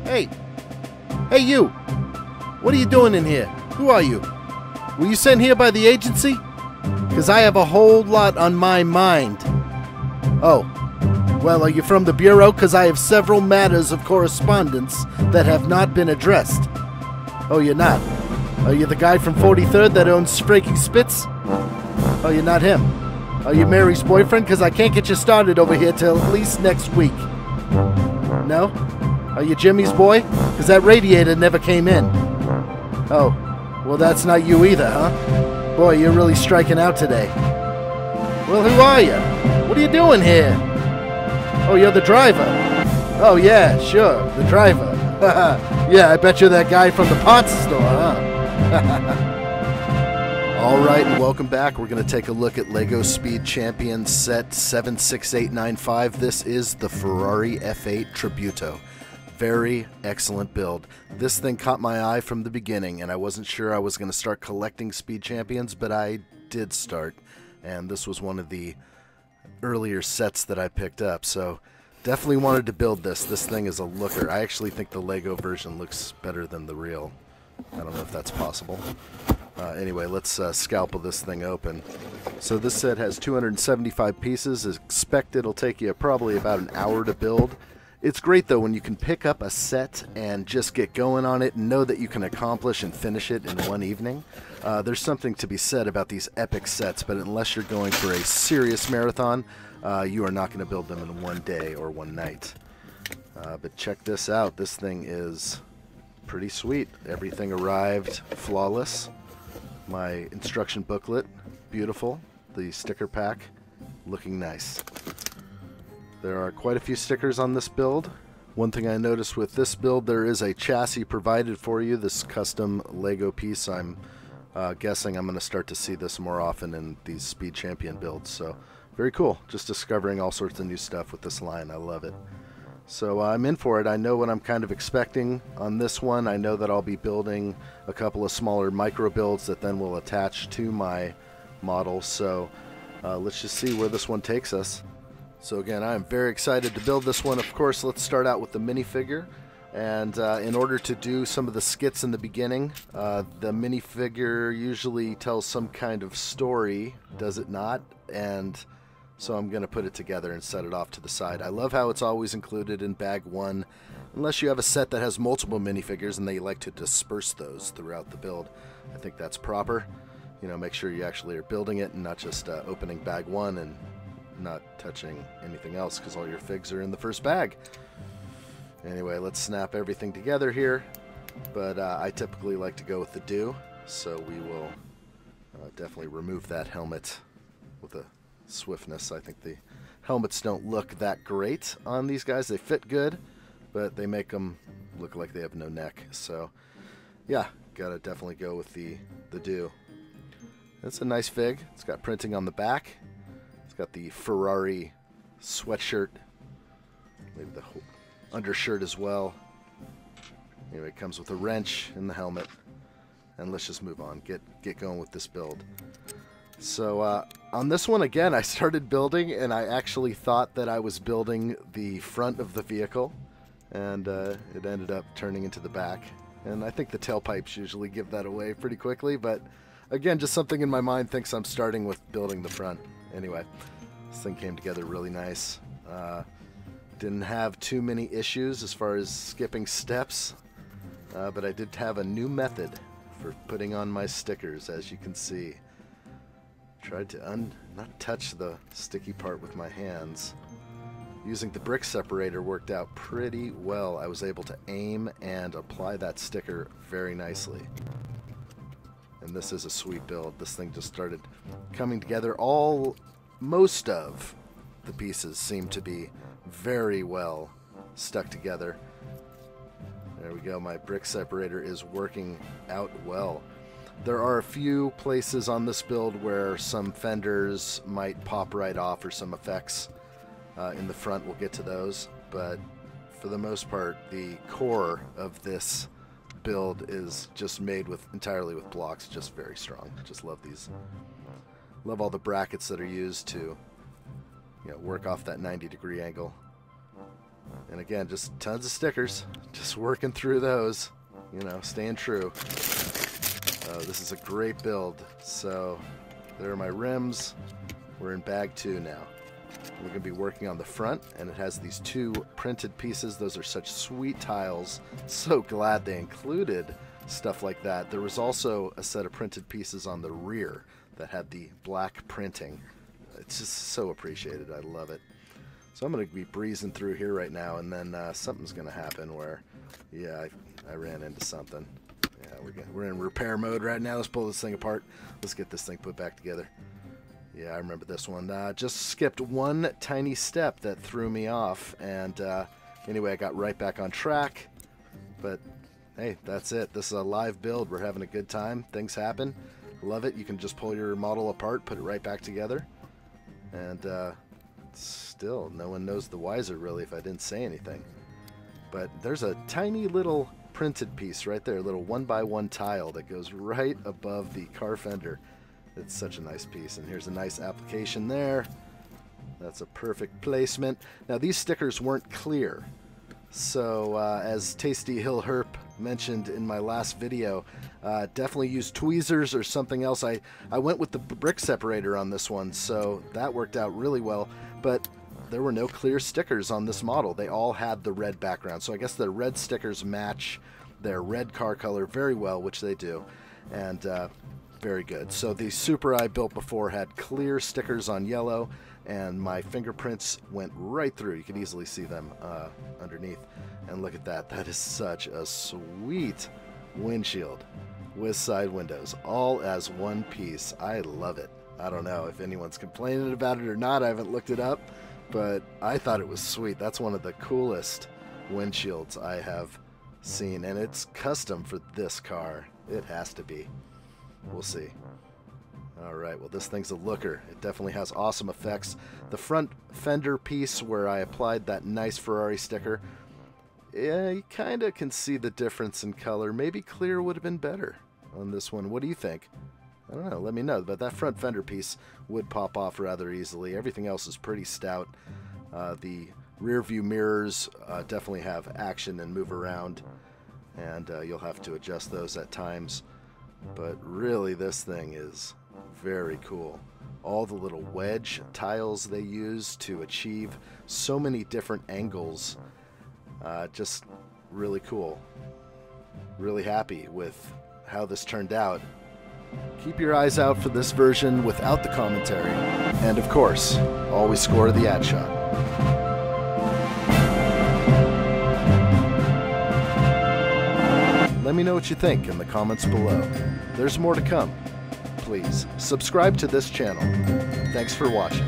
Hey! Hey, you! What are you doing in here? Who are you? Were you sent here by the agency? Because I have a whole lot on my mind. Oh. Well, are you from the Bureau? Because I have several matters of correspondence that have not been addressed. Oh, you're not? Are you the guy from 43rd that owns Fraky Spitz? Oh, you're not him? Are you Mary's boyfriend? Because I can't get you started over here till at least next week. No? Are you Jimmy's boy? Because that radiator never came in. Oh, well that's not you either, huh? Boy, you're really striking out today. Well, who are you? What are you doing here? Oh, you're the driver. Oh, yeah, sure, the driver. Yeah, I bet you're that guy from the parts store, huh? Alright, and welcome back. We're going to take a look at LEGO Speed Champion Set 76895. This is the Ferrari F8 Tributo. Very excellent build. This thing caught my eye from the beginning, and I wasn't sure I was going to start collecting Speed Champions, but I did start, and this was one of the earlier sets that I picked up, so definitely wanted to build this. This thing is a looker. I actually think the LEGO version looks better than the real. I don't know if that's possible. Anyway, let's scalpel this thing open. So this set has 275 pieces. Expect it'll take you probably about an hour to build. It's great though when you can pick up a set and just get going on it and know that you can accomplish and finish it in one evening. There's something to be said about these epic sets, but unless you're going for a serious marathon, you are not going to build them in one day or one night. But check this out. This thing is pretty sweet. Everything arrived flawless. My instruction booklet, beautiful. The sticker pack, looking nice. There are quite a few stickers on this build. One thing I noticed with this build, there is a chassis provided for you, this custom LEGO piece. I'm guessing I'm going to start to see this more often in these Speed Champion builds. So, very cool. Just discovering all sorts of new stuff with this line. I love it. So I'm in for it. I know what I'm kind of expecting on this one. I know that I'll be building a couple of smaller micro builds that then will attach to my model. So let's just see where this one takes us. So again, I'm very excited to build this one. Of course, let's start out with the minifigure. And in order to do some of the skits in the beginning, the minifigure usually tells some kind of story, does it not? And so I'm going to put it together and set it off to the side. I love how it's always included in bag one, unless you have a set that has multiple minifigures and they like to disperse those throughout the build. I think that's proper. You know, make sure you actually are building it and not just opening bag one and not touching anything else because all your figs are in the first bag. Anyway, let's snap everything together here, but I typically like to go with the do, so we will definitely remove that helmet with a swiftness. I think the helmets don't look that great on these guys. They fit good, but they make them look like they have no neck. So yeah, gotta definitely go with the do. It's a nice fig. It's got printing on the back. It's got the Ferrari sweatshirt, maybe the undershirt as well. Anyway, it comes with a wrench and the helmet. And let's just move on. Get going with this build. So on this one, again, I started building, and I actually thought that I was building the front of the vehicle, and it ended up turning into the back. And I think the tailpipes usually give that away pretty quickly, but again, just something in my mind thinks I'm starting with building the front. Anyway, this thing came together really nice. Didn't have too many issues as far as skipping steps, but I did have a new method for putting on my stickers, as you can see. Tried to not touch the sticky part with my hands. Using the brick separator worked out pretty well. I was able to aim and apply that sticker very nicely. And this is a sweet build. This thing just started coming together. Most of the pieces seem to be very well stuck together. There we go. My brick separator is working out well. There are a few places on this build where some fenders might pop right off or some effects in the front. We'll get to those, but for the most part, the core of this build is just made entirely with blocks. Just very strong. Just love these. Love all the brackets that are used to work off that 90-degree angle. And again, just tons of stickers. Just working through those. You know, staying true. Oh, this is a great build. So, there are my rims. We're in bag 2 now. We're going to be working on the front, and it has these 2 printed pieces. Those are such sweet tiles. So glad they included stuff like that. There was also a set of printed pieces on the rear that had the black printing. It's just so appreciated. I love it. So I'm going to be breezing through here right now, and then something's going to happen where, yeah, I ran into something. Yeah, we're in repair mode right now. Let's pull this thing apart. Let's get this thing put back together. Yeah, I remember this one. Just skipped one tiny step that threw me off, and anyway, I got right back on track. But hey, that's it. This is a live build. We're having a good time. Things happen. Love it. You can just pull your model apart, put it right back together, and still, no one knows the wiser, really, if I didn't say anything. But there's a tiny little printed piece right there, a little 1x1 tile that goes right above the car fender. It's such a nice piece, and here's a nice application there. That's a perfect placement. Now, these stickers weren't clear, so as Tasty Hill Herp mentioned in my last video, definitely use tweezers or something else. I went with the brick separator on this one, so that worked out really well, but there were no clear stickers on this model. They all had the red background, so I guess the red stickers match their red car color very well, which they do, and very good. So the Super I built before had clear stickers on yellow, and my fingerprints went right through. You can easily see them underneath. And look at that. That is such a sweet windshield with side windows, all as one piece. I love it. I don't know if anyone's complaining about it or not. I haven't looked it up, but I thought it was sweet. That's one of the coolest windshields I have seen, and it's custom for this car. It has to be. We'll see. Alright, well, this thing's a looker. It definitely has awesome effects. The front fender piece where I applied that nice Ferrari sticker, yeah, you kind of can see the difference in color. Maybe clear would have been better on this one. What do you think? I don't know. Let me know. But that front fender piece would pop off rather easily. Everything else is pretty stout. The rear view mirrors definitely have action and move around, and you'll have to adjust those at times. But really, this thing is very cool. All the little wedge tiles they use to achieve so many different angles. Just really cool. Really happy with how this turned out. Keep your eyes out for this version without the commentary. And of course, always score the ad shot. Let me know what you think in the comments below. There's more to come. Please subscribe to this channel. Thanks for watching.